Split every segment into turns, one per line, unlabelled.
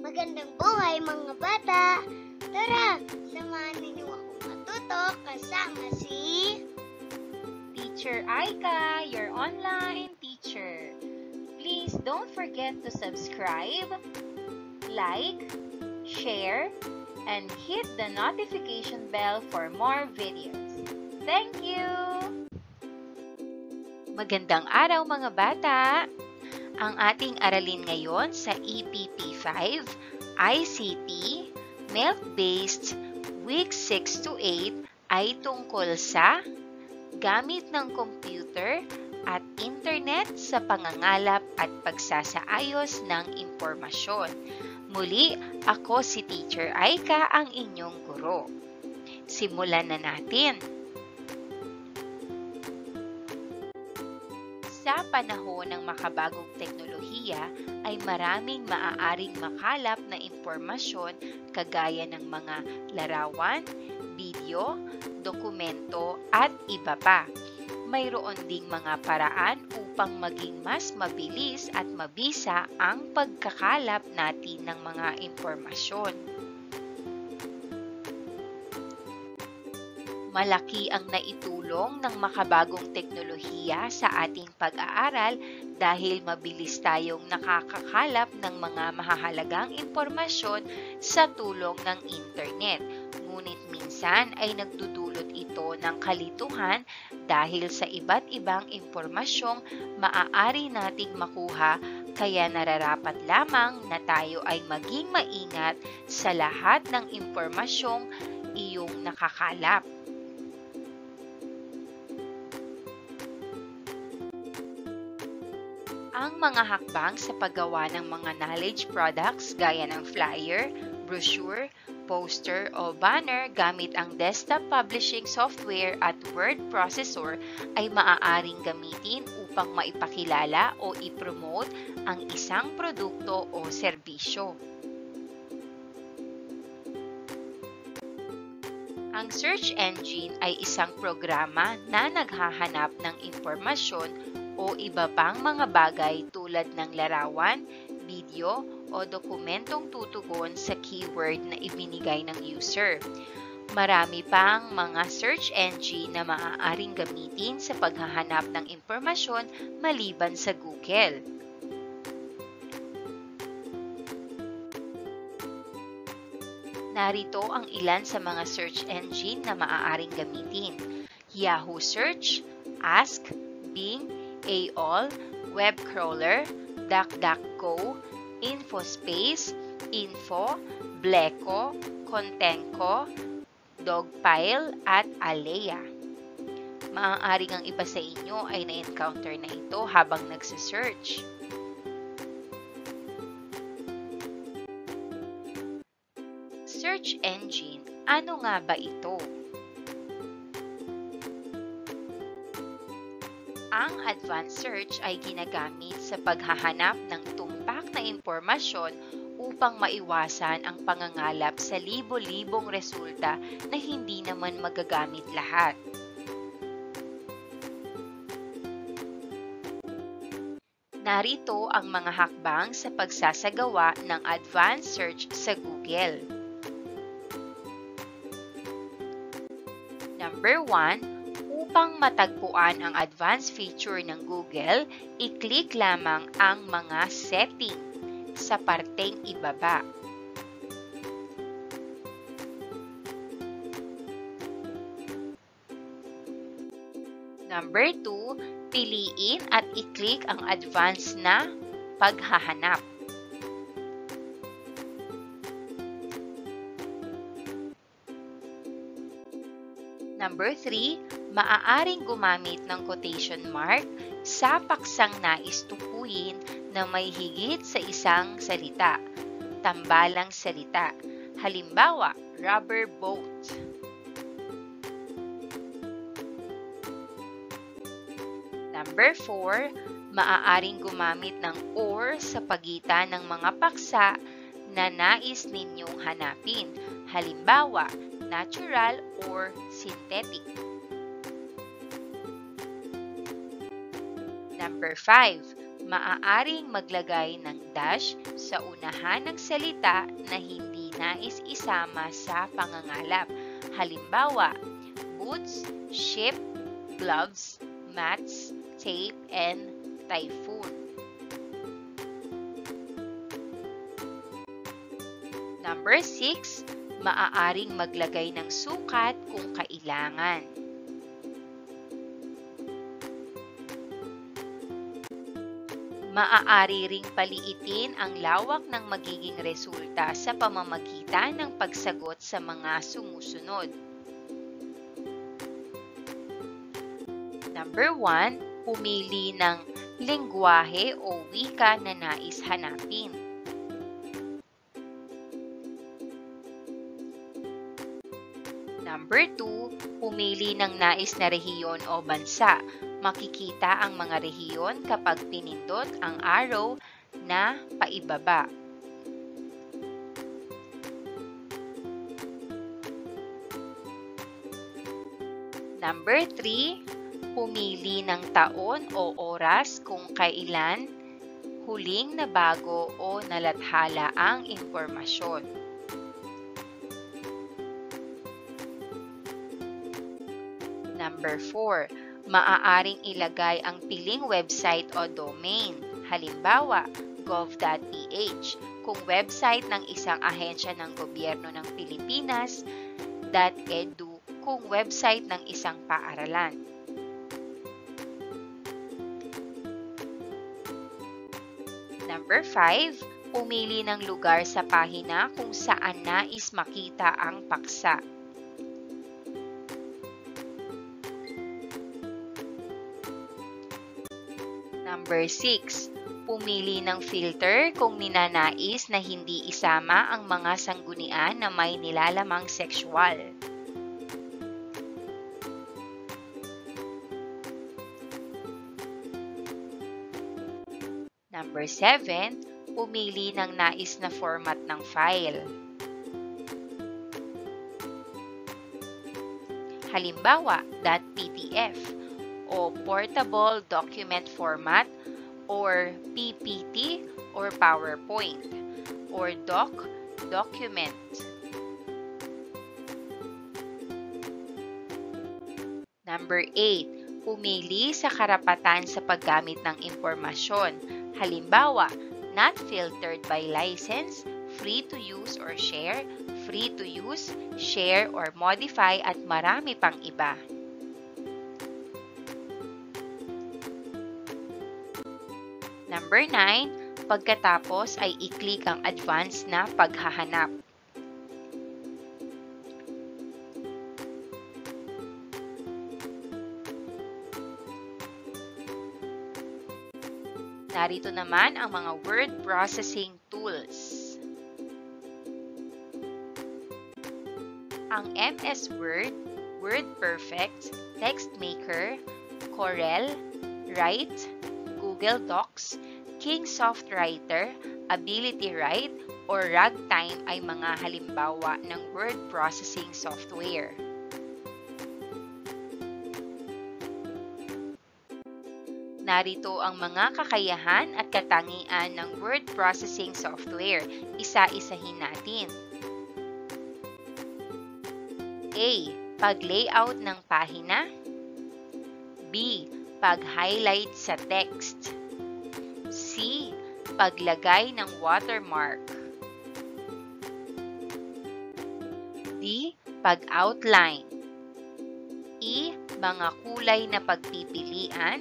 Magandang buhay mga bata! Tara, samahan ninyo akong matuto kasama si
Teacher Aika, your online teacher. Please don't forget to subscribe, like, share, and hit the notification bell for more videos. Thank you! Magandang araw mga bata! Ang ating aralin ngayon sa EPP 5, ICT, Math-Based, Week 6 to 8 ay tungkol sa gamit ng computer at internet sa pangangalap at pagsasaayos ng impormasyon. Muli, ako si Teacher Aika, ang inyong guro. Simulan na natin. Sa panahon ng makabagong teknolohiya ay maraming maaaring makalap na impormasyon kagaya ng mga larawan, video, dokumento at iba pa. Mayroon ding mga paraan upang maging mas mabilis at mabisa ang pagkakalap natin ng mga impormasyon. Malaki ang naitulong ng makabagong teknolohiya sa ating pag-aaral dahil mabilis tayong nakakakalap ng mga mahahalagang impormasyon sa tulong ng internet. Ngunit minsan ay nagdudulot ito ng kalituhan dahil sa iba't ibang impormasyong maaari nating makuha, kaya nararapat lamang na tayo ay maging maingat sa lahat ng impormasyong iyong nakakalap. Ang mga hakbang sa paggawa ng mga knowledge products gaya ng flyer, brochure, poster o banner gamit ang desktop publishing software at word processor ay maaaring gamitin upang maipakilala o ipromote ang isang produkto o serbisyo. Ang search engine ay isang programa na naghahanap ng impormasyon o iba pang mga bagay tulad ng larawan, video, o dokumentong tutugon sa keyword na ibinigay ng user. Marami pang mga search engine na maaaring gamitin sa paghahanap ng impormasyon maliban sa Google. Narito ang ilan sa mga search engine na maaaring gamitin: Yahoo Search, Ask, Bing, AOL, Webcrawler, DuckDuckGo, InfoSpace, Info, Bleco, Contenco, Dogpile, at Alea. Maaaring ang iba sa inyo ay na-encounter na ito habang nagsisearch. Search engine, ano nga ba ito? Ang advanced search ay ginagamit sa paghahanap ng tumpak na impormasyon upang maiwasan ang pangangalap sa libo-libong resulta na hindi naman magagamit lahat. Narito ang mga hakbang sa pagsasagawa ng advanced search sa Google. Number 1, upang matagpuan ang advanced feature ng Google, i-click lamang ang mga setting sa parteng ibaba. Number 2, piliin at i-click ang advanced na paghahanap. Number 3, maaaring gumamit ng quotation mark sa paksang nais tukuyin na may higit sa isang salita, tambalang salita. Halimbawa, rubber boat. Number 4, maaaring gumamit ng or sa pagitan ng mga paksa na nais ninyong hanapin. Halimbawa, natural or synthetic. Number 5, Maaaring maglagay ng dash sa unahan ng salita na hindi nais isama sa pangangalap. Halimbawa, boots, ship, gloves, mats, tape, and typhoon. Number 6, maaaring maglagay ng sukat kung kailangan. Maaari ring paliitin ang lawak ng magiging resulta sa pamamagitan ng pagsagot sa mga sumusunod. Number 1, pumili ng lengguwahe o wika na nais hanapin. Number 2, pumili ng nais na rehiyon o bansa. Makikita ang mga rehiyon kapag pinindot ang arrow na paibaba. Number 3, pumili ng taon o oras kung kailan huling nabago o nalathala ang impormasyon. Number 4, maaaring ilagay ang piling website o domain. Halimbawa, gov.ph kung website ng isang ahensya ng gobyerno ng Pilipinas, .edu kung website ng isang paaralan. Number 5, pumili ng lugar sa pahina kung saan nais makita ang paksa. Number 6, pumili ng filter kung ninanais na hindi isama ang mga sanggunian na may nilalamang sexual. Number 7, pumili ng nais na format ng file. Halimbawa, .pdf o Portable Document Format or PPT or PowerPoint or document. Number 8, pumili sa karapatan sa paggamit ng impormasyon. Halimbawa, not filtered by license, free to use or share, free to use, share or modify at marami pang iba. Number 9, pagkatapos ay i-click ang advanced na paghahanap. Narito naman ang mga word processing tools. Ang MS Word, WordPerfect, TextMaker, Corel, Write, Google Docs, Kingsoft Writer, AbilityWrite, or Ragtime ay mga halimbawa ng word processing software. Narito ang mga kakayahan at katangian ng word processing software. Isa-isahin natin. A. Pag-layout ng pahina. B. Pag-highlight sa text. C. Paglagay ng watermark. D. Pag-outline. E. Mga kulay na pagpipilian.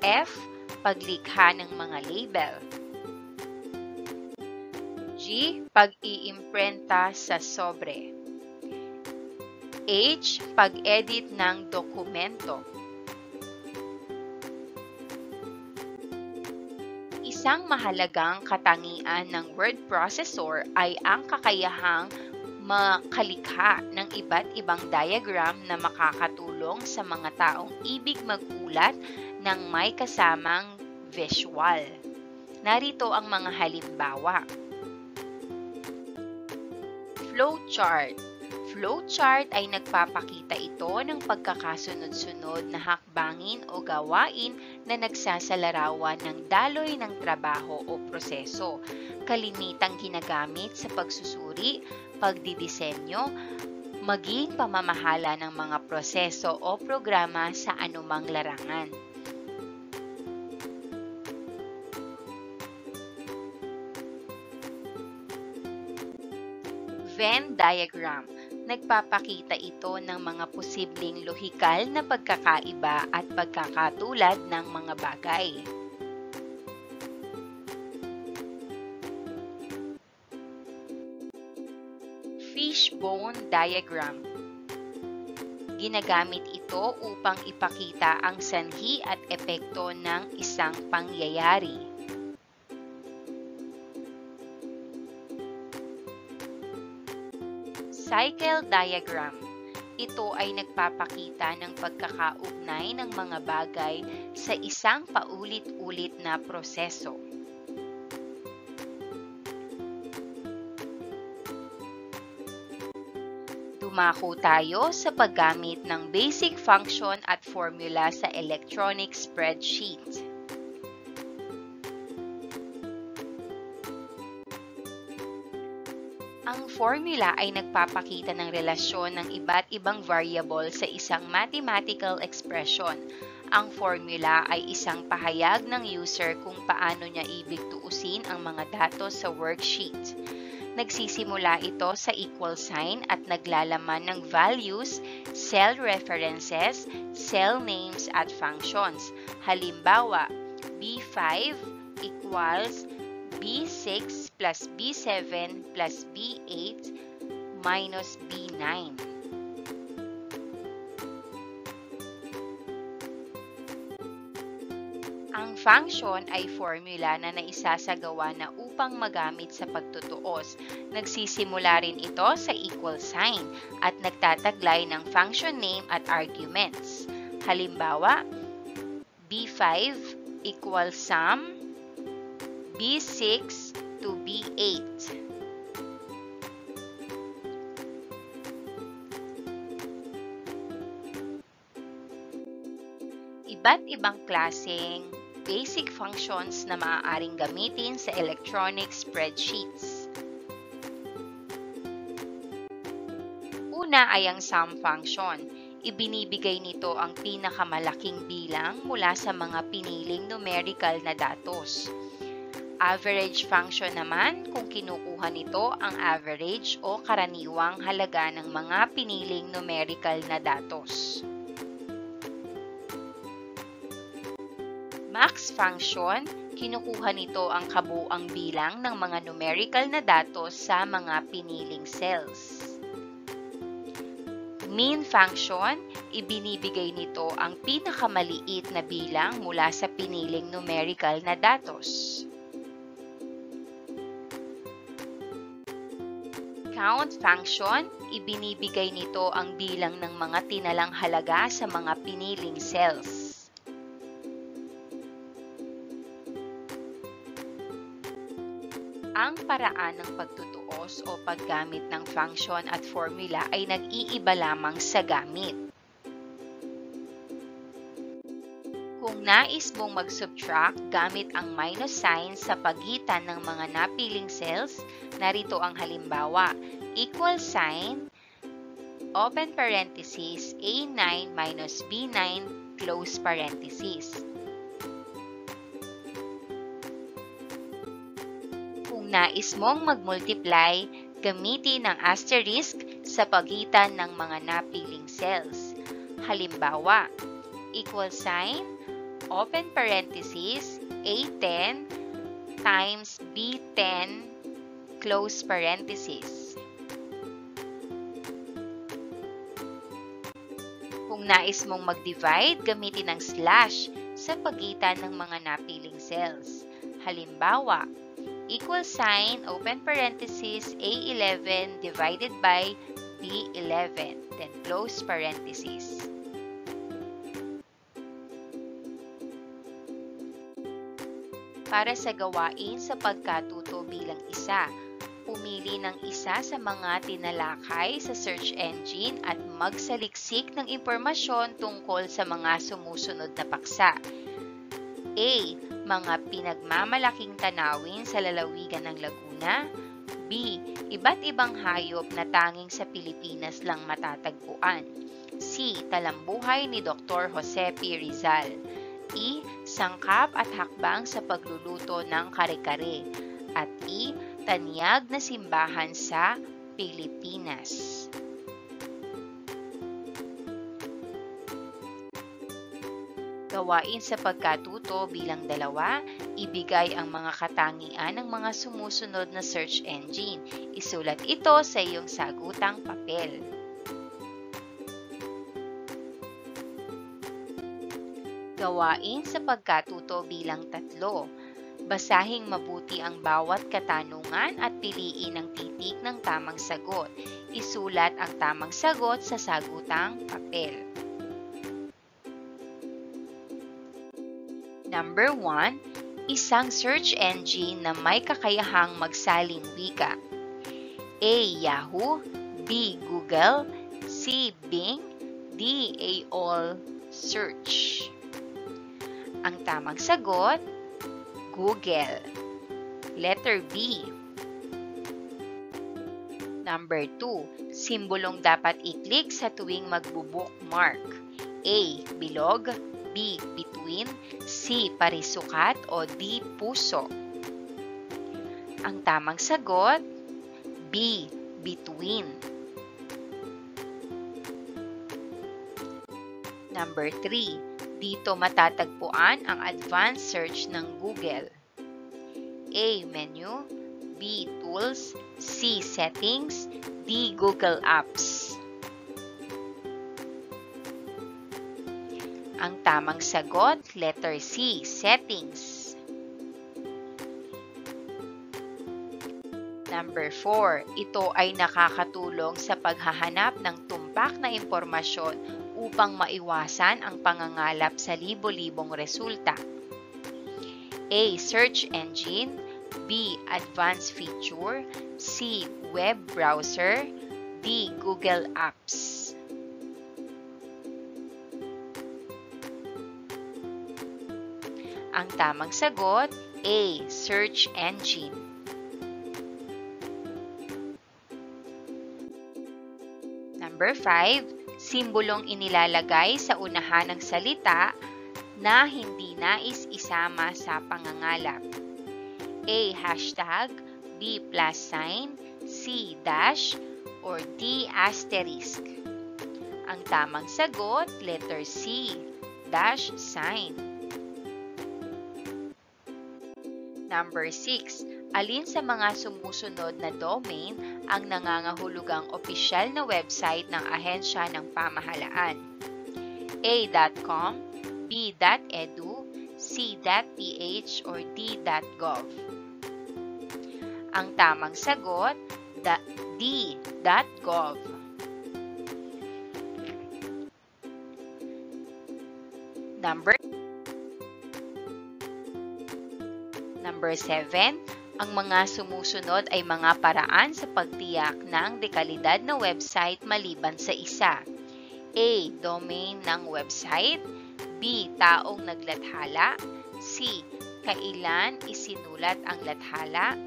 F. Paglikha ng mga label. G. Pag-iimprenta sa sobre. H. Pag-edit ng dokumento. Isang mahalagang katangian ng word processor ay ang kakayahang makalikha ng iba't ibang diagram na makakatulong sa mga taong ibig mag-ulat ng may kasamang visual. Narito ang mga halimbawa. Flowchart. Flowchart ay nagpapakita ito ng pagkakasunod-sunod na hakbangin o gawain na nagsasalarawan ng daloy ng trabaho o proseso, kalimitang ginagamit sa pagsusuri, pagdidisenyo, maging pamamahala ng mga proseso o programa sa anumang larangan. Venn diagram. Nagpapakita ito ng mga posibleng lohikal na pagkakaiba at pagkakatulad ng mga bagay. Fishbone diagram. Ginagamit ito upang ipakita ang sanhi at epekto ng isang pangyayari. Cycle diagram. Ito ay nagpapakita ng pagkakaugnay ng mga bagay sa isang paulit-ulit na proseso. Dumako tayo sa paggamit ng basic function at formula sa electronic spreadsheet. Ang formula ay nagpapakita ng relasyon ng iba't ibang variable sa isang mathematical expression. Ang formula ay isang pahayag ng user kung paano niya ibig tuusin ang mga datos sa worksheet. Nagsisimula ito sa equal sign at naglalaman ng values, cell references, cell names at functions. Halimbawa, B5 equals B6 plus B7 plus B8 minus B9. Ang function ay formula na naisasagawa na upang magamit sa pagtutuos. Nagsisimula rin ito sa equal sign at nagtataglay ng function name at arguments. Halimbawa, B5 equals sum B6 to B8. Iba't ibang klaseng basic functions na maaaring gamitin sa electronic spreadsheets. Una ay ang sum function. Ibinibigay nito ang pinakamalaking bilang mula sa mga piniling numerical na datos. Average function naman kung kinukuha nito ang average o karaniwang halaga ng mga piniling numerical na datos. Max function, kinukuha nito ang kabuuang bilang ng mga numerical na datos sa mga piniling cells. Min function, ibinibigay nito ang pinakamaliit na bilang mula sa piniling numerical na datos. Count function, ibinibigay nito ang bilang ng mga tinalang halaga sa mga piniling cells. Ang paraan ng pagtutuos o paggamit ng function at formula ay nag-iiba lamang sa gamit. Kung nais mong mag-subtract gamit ang minus sign sa pagitan ng mga napiling cells, narito ang halimbawa, equal sign, open parenthesis, A9 minus B9, close parenthesis. Kung nais mong mag-multiply, gamitin ang asterisk sa pagitan ng mga napiling cells. Halimbawa, equal sign, open parenthesis, A10 times B10, close parenthesis. Kung nais mong mag-divide, gamitin ang slash sa pagitan ng mga napiling cells. Halimbawa, equal sign, open parenthesis, A11 divided by B11, then close parenthesis. Para sa gawain sa pagkatuto bilang isa, pumili ng isa sa mga tinalakay sa search engine at magsaliksik ng impormasyon tungkol sa mga sumusunod na paksa. A. Mga pinagmamalaking tanawin sa lalawigan ng Laguna. B. Iba't ibang hayop na tanging sa Pilipinas lang matatagpuan. C. Talambuhay ni Dr. Jose P. Rizal. E. Sangkap at hakbang sa pagluluto ng kare-kare. At E. Tanyag na simbahan sa Pilipinas. Gawain sa pagkatuto bilang 2, ibigay ang mga katangian ng mga sumusunod na search engine. Isulat ito sa iyong sagutang papel. Gawain sa pagkatuto bilang 3. Basahing mabuti ang bawat katanungan at piliin ang titik ng tamang sagot. Isulat ang tamang sagot sa sagutang papel. Number 1, isang search engine na may kakayahang magsaling wika. A. Yahoo, B. Google, C. Bing, D. AOL Search. Ang tamang sagot, Google. Letter B. Number 2, simbolong dapat i-click sa tuwing magbo-bookmark. A. Bilog, B. Bituin, C. Parisukat o D. Puso. Ang tamang sagot, B. Bituin. Number 3, dito matatagpuan ang advanced search ng Google. A. Menu, B. Tools, C. Settings, D. Google Apps. Ang tamang sagot, letter C. Settings. Number 4, ito ay nakakatulong sa paghahanap ng tumpak na impormasyon upang maiwasan ang pangangalap sa libo-libong resulta. A. Search engine, B. Advanced feature, C. Web browser, D. Google Apps. Ang tamang sagot, A. Search engine. Number 5, simbolong inilalagay sa unahan ng salita na hindi nais isama sa pangangalap. A. Hashtag, B. Plus sign, C. Dash, or D. Asterisk. Ang tamang sagot, letter C. Dash sign. Number 6, alin sa mga sumusunod na domain ang nangangahulugang opisyal na website ng ahensya ng pamahalaan? A.com, B.edu, C.ph, or D.gov. Ang tamang sagot, D.gov. Number 7, ang mga sumusunod ay mga paraan sa pagtiyak ng dekalidad na website maliban sa isa. A. Domain ng website, B. Taong naglathala, C. Kailan isinulat ang lathala,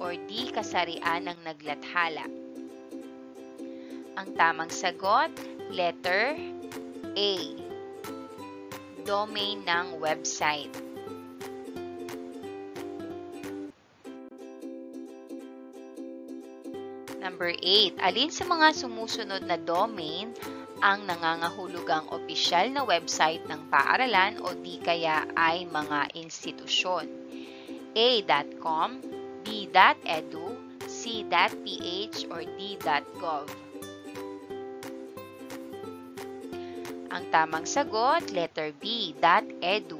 or D. Kasarian ng naglathala. Ang tamang sagot, letter A. Domain ng website. Number 8, alin sa mga sumusunod na domain ang nangangahulugang opisyal na website ng paaralan o di kaya ay mga institusyon? A.com, B.edu, C.ph, or D.gov. Ang tamang sagot, letter B, .edu.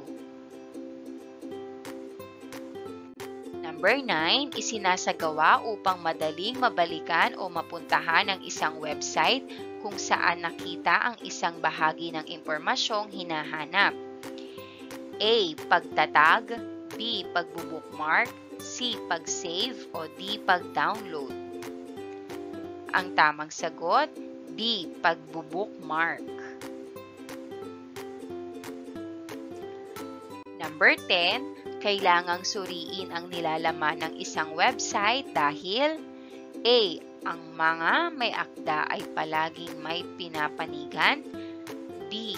Number 9, isinasagawa upang madaling mabalikan o mapuntahan ang isang website kung saan nakita ang isang bahagi ng impormasyong hinahanap. A. Pagtatag, B. Pagbubookmark, C. C. Pag-save o D. Pag-download? Ang tamang sagot, B. Pagbo-bookmark. Number 10, kailangang suriin ang nilalaman ng isang website dahil A. Ang mga may akda ay palaging may pinapanigan. B.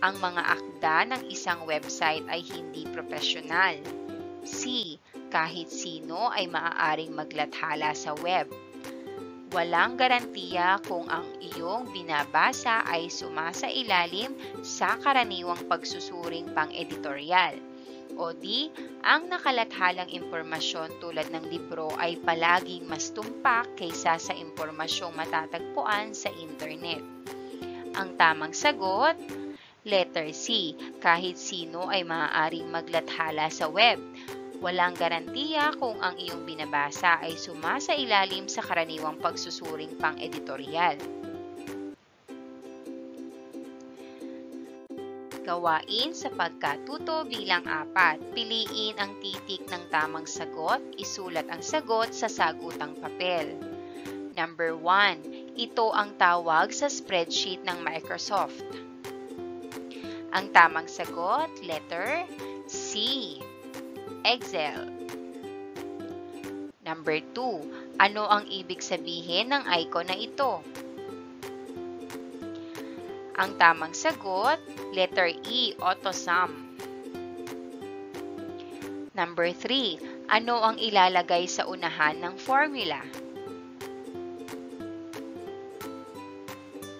Ang mga akda ng isang website ay hindi profesional. C. Kahit sino ay maaaring maglathala sa web. Walang garantiya kung ang iyong binabasa ay sumasailalim sa karaniwang pagsusuring pang-editorial. O D. Ang nakalathalang impormasyon tulad ng libro ay palaging mas tumpak kaysa sa impormasyong matatagpuan sa internet. Ang tamang sagot, letter C. Kahit sino ay maaaring maglathala sa web. Walang garantiya kung ang iyong binabasa ay sumasailalim sa karaniwang pagsusuring pang-editorial. Gawain sa pagkatuto bilang 4. Piliin ang titik ng tamang sagot. Isulat ang sagot sa sagutang papel. Number 1. Ito ang tawag sa spreadsheet ng Microsoft. Ang tamang sagot, letter C. Excel. Number 2. Ano ang ibig sabihin ng icon na ito? Ang tamang sagot, letter E. AutoSum. Number 3. Ano ang ilalagay sa unahan ng formula?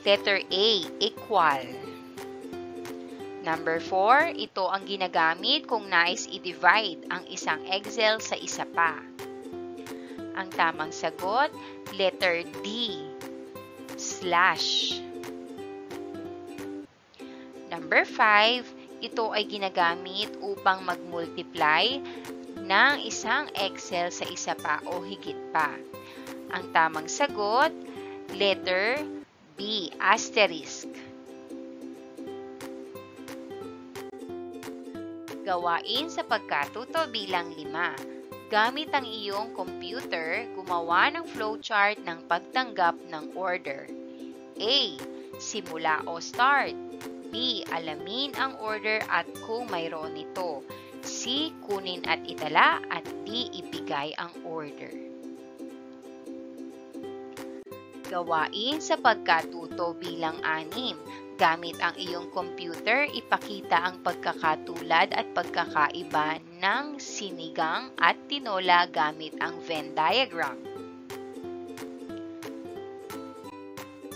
Letter A. Equal. Number 4, ito ang ginagamit kung nais i-divide ang isang Excel sa isa pa. Ang tamang sagot, letter D, slash. Number 5, ito ay ginagamit upang mag-multiply ng isang Excel sa isa pa o higit pa. Ang tamang sagot, letter B, asterisk. Gawain sa pagkatuto bilang 5. Gamit ang iyong computer, gumawa ng flowchart ng pagtanggap ng order. A. Simula o start. B. Alamin ang order at kung mayroon nito. C. Kunin at itala. At D. Ibigay ang order. Gawain sa pagkatuto bilang 6. Gamit ang iyong computer, ipakita ang pagkakatulad at pagkakaiba ng sinigang at tinola gamit ang Venn diagram.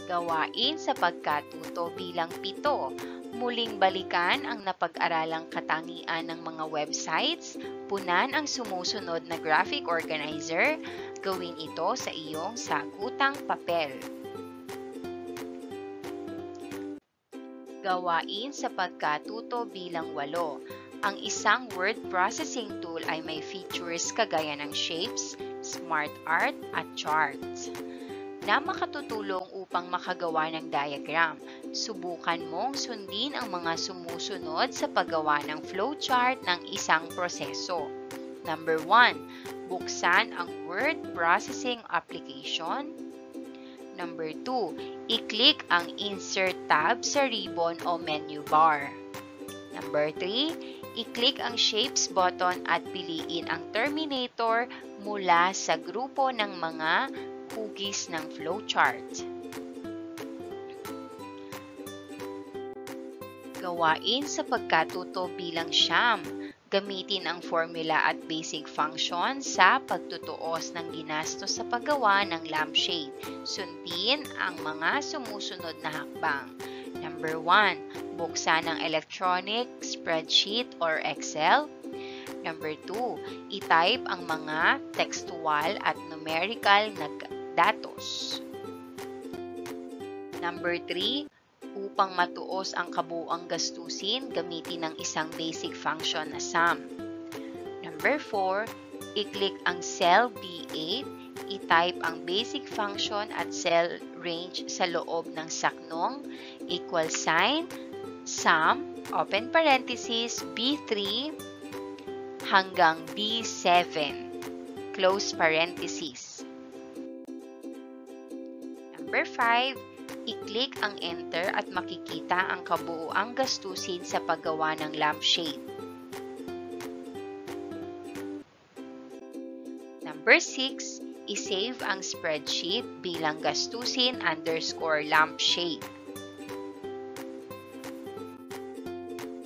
Gawain sa pagkatuto bilang 7. Muling balikan ang napag-aralang katangian ng mga websites, punan ang sumusunod na graphic organizer, gawin ito sa iyong sagutang papel. Gawain sa pagkatuto bilang 8. Ang isang word processing tool ay may features kagaya ng shapes, smart art at charts na makatutulong upang makagawa ng diagram. Subukan mong sundin ang mga sumusunod sa paggawa ng flowchart ng isang proseso. Number 1. Buksan ang word processing application. Number 2, i-click ang Insert tab sa ribbon o menu bar. Number 3, i-click ang Shapes button at piliin ang Terminator mula sa grupo ng mga hugis ng flowchart. Gawain sa pagkatuto bilang 9. Gamitin ang formula at basic function sa pagtutuos ng ginastos sa paggawa ng lampshade. Sundin ang mga sumusunod na hakbang. Number 1, buksan ang electronic spreadsheet or Excel. Number 2, i-type ang mga textual at numerical na datos. Number 3, upang matuos ang kabuuang gastusin, gamitin ang isang basic function na sum. Number 4, i-click ang cell B8, i-type ang basic function at cell range sa loob ng saknong, equal sign, sum, open parenthesis, B3 hanggang B7. close parenthesis. Number 5, i-click ang enter at makikita ang kabuuang gastusin sa paggawa ng lampshade. Number 6, i-save ang spreadsheet bilang gastusin_lampshade.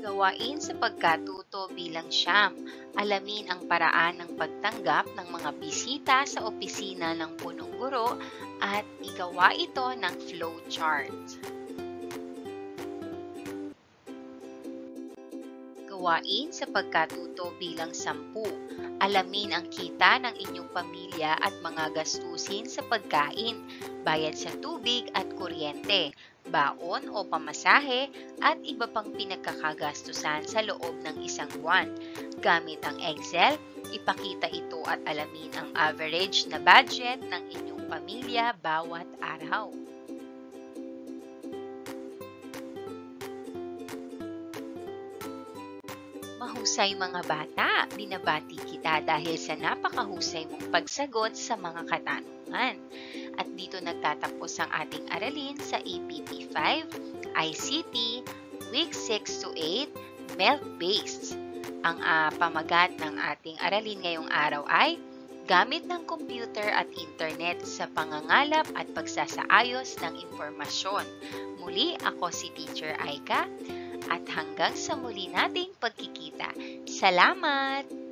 Gawain sa pagkatuto bilang siyam. Alamin ang paraan ng pagtanggap ng mga bisita sa opisina ng punong guro at igawa ito ng flowchart. Gawain sa pagkatuto bilang 10. Alamin ang kita ng inyong pamilya at mga gastusin sa pagkain, bayad sa tubig at kuryente, baon o pamasahe, at iba pang pinagkakagastusan sa loob ng isang buwan. Gamit ang Excel, ipakita ito at alamin ang average na budget ng inyong pamilya bawat araw. Mahusay mga bata, binabati kita dahil sa napakahusay mong pagsagot sa mga katanungan. At dito nagtatapos ang ating aralin sa APP 5, ICT, Week 6 to 8, Math-Based. Ang pamagat ng ating aralin ngayong araw ay gamit ng computer at internet sa pangangalap at pagsasaayos ng impormasyon. Muli ako si Teacher Aika at hanggang sa muli nating pagkikita. Salamat!